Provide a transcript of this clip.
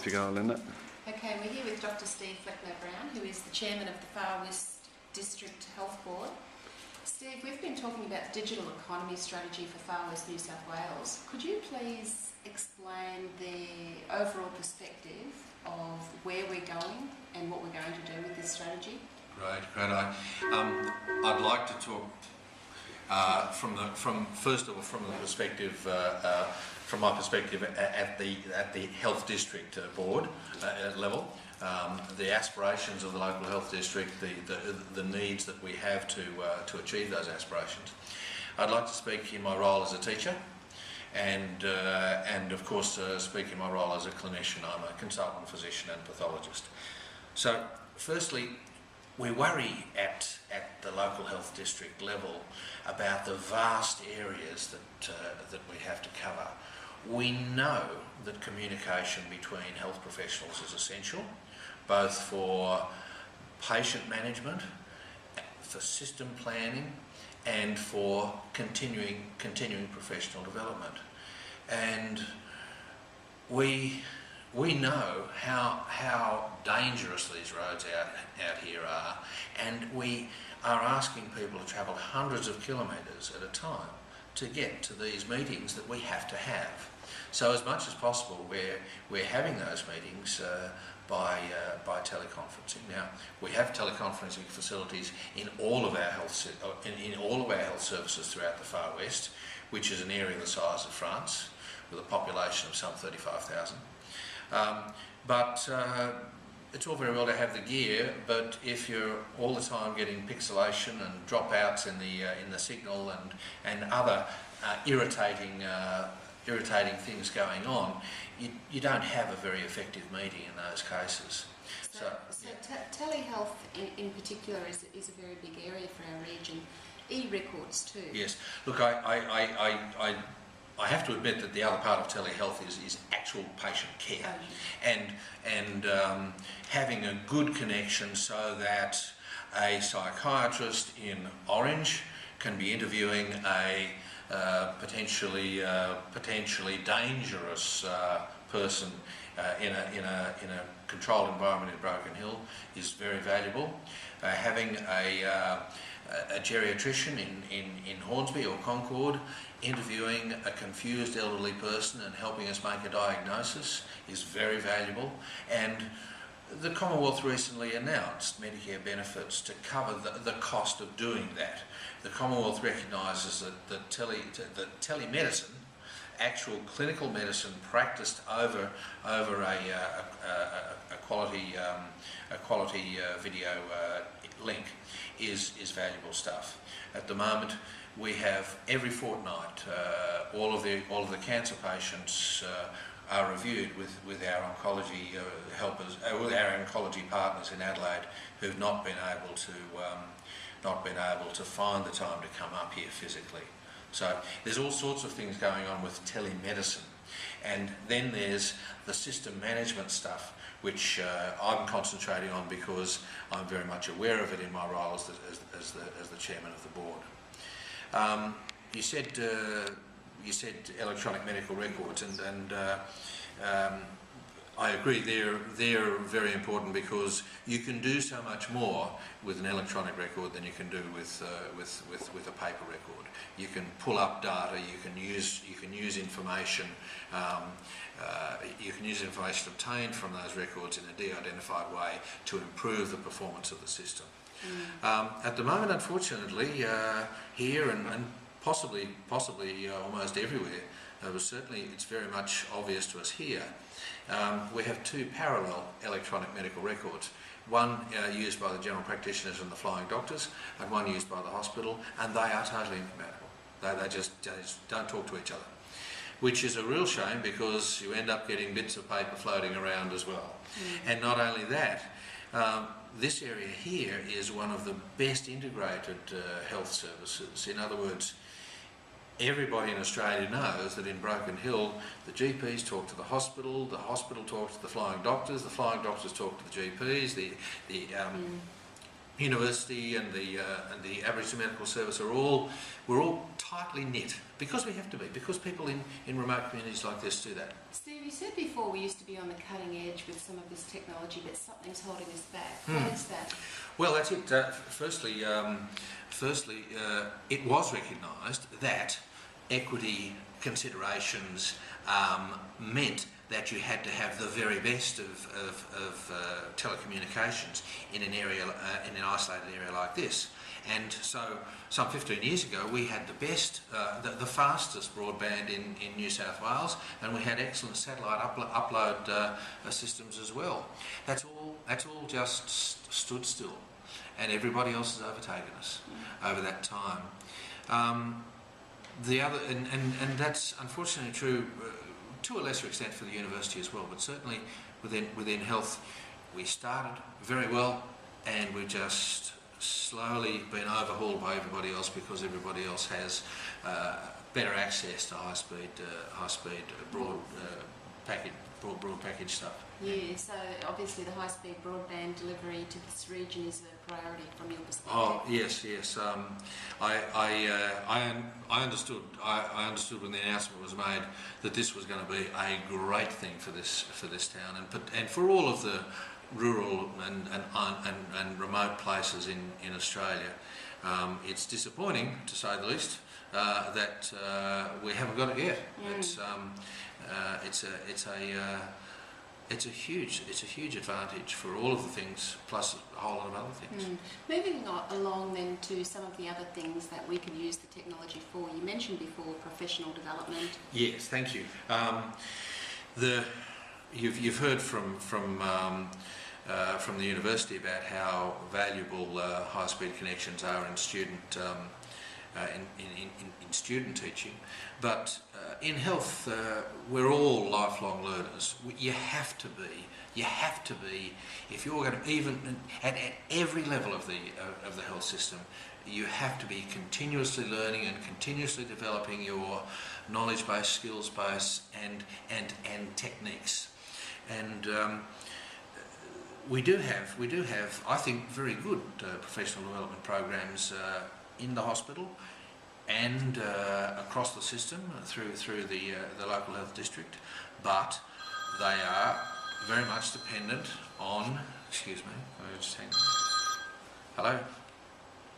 To go, Linda. Okay, we're here with Dr. Steve Flecknoe-Brown, who is the chairman of the Far West District Health Board. Steve, we've been talking about digital economy strategy for Far West New South Wales. Could you please explain the overall perspective of where we're going and what we're going to do with this strategy? Great. I'd like to talk from my perspective at the health district board level, the aspirations of the local health district, the needs that we have to achieve those aspirations. I'd like to speak in my role as a teacher, and of course speak in my role as a clinician. I'm a consultant physician and pathologist. So, firstly, we worry at the local health district level about the vast areas that we have to cover. We know that communication between health professionals is essential, both for patient management, for system planning, and for continuing professional development. And we know how dangerous these roads out here are, and we are asking people to travel hundreds of kilometres at a time to get to these meetings that we have to have. So as much as possible, we're having those meetings by teleconferencing. Now, we have teleconferencing facilities in all of our health services throughout the Far West, which is an area the size of France, with a population of some 35,000. But it's all very well to have the gear, but if you're all the time getting pixelation and dropouts in the signal and other irritating things going on, you don't have a very effective meeting in those cases. So telehealth in particular is a very big area for our region. E-records too. Yes. Look, I have to admit that the other part of telehealth is actual patient care, and having a good connection so that a psychiatrist in Orange can be interviewing a potentially dangerous person in a controlled environment in Broken Hill is very valuable. Having a geriatrician in Hornsby or Concord interviewing a confused elderly person and helping us make a diagnosis is very valuable. And the Commonwealth recently announced Medicare benefits to cover the cost of doing that. The Commonwealth recognises that telemedicine, actual clinical medicine practiced over a quality video link is valuable stuff. At the moment, we have every fortnight all of the cancer patients are reviewed with our oncology helpers, with our oncology partners in Adelaide, who've not been able to find the time to come up here physically. So there's all sorts of things going on with telemedicine, and then there's the system management stuff, which I'm concentrating on because I'm very much aware of it in my role as the chairman of the board. You said electronic medical records, and I agree they're very important because you can do so much more with an electronic record than you can do with a paper record. You can pull up data, you can use information. You can use information obtained from those records in a de-identified way to improve the performance of the system. At the moment, unfortunately, here and possibly almost everywhere, but certainly it's very much obvious to us here, we have two parallel electronic medical records. One used by the general practitioners and the flying doctors, and one used by the hospital, and they are totally incompatible. They just don't talk to each other, which is a real shame because you end up getting bits of paper floating around as well. And not only that, this area here is one of the best integrated health services. In other words, everybody in Australia knows that in Broken Hill, the GPs talk to the hospital talks to the flying doctors talk to the GPs, university and the Aboriginal Medical Service we're all tightly knit, because we have to be, because people in remote communities like this do that. Steve, you said before we used to be on the cutting edge with some of this technology, but something's holding us back. What is that? Well, that's it. Firstly, it was recognised that equity considerations meant that you had to have the very best of telecommunications in an area, in an isolated area like this. And so, some 15 years ago, we had the best, the fastest broadband in New South Wales, and we had excellent satellite upload systems as well. That's all just stood still, and everybody else has overtaken us over that time. The other, and that's unfortunately true to a lesser extent for the university as well, but certainly within health, we started very well, and we've just slowly been overhauled by everybody else, because everybody else has better access to high speed broad package stuff. Yeah, so obviously the high-speed broadband delivery to this region is a priority from your perspective. Oh yes. I understood when the announcement was made that this was going to be a great thing for this town, and for all of the rural and remote places in Australia. It's disappointing, to say the least, that we haven't got it yet. It's a huge advantage for all of the things, plus a whole lot of other things. Moving along then to some of the other things that we can use the technology for. You mentioned before professional development. Yes, thank you. You've heard from the university about how valuable high-speed connections are in student in student teaching, but in health we're all lifelong learners. You have to be if you're going to, even at every level of the health system, you have to be continuously learning and continuously developing your knowledge base, skills base, and techniques. And we do have, I think, very good professional development programs in the hospital and across the system through the local health district, but they are very much dependent on. Excuse me, I'll just hang. Hello.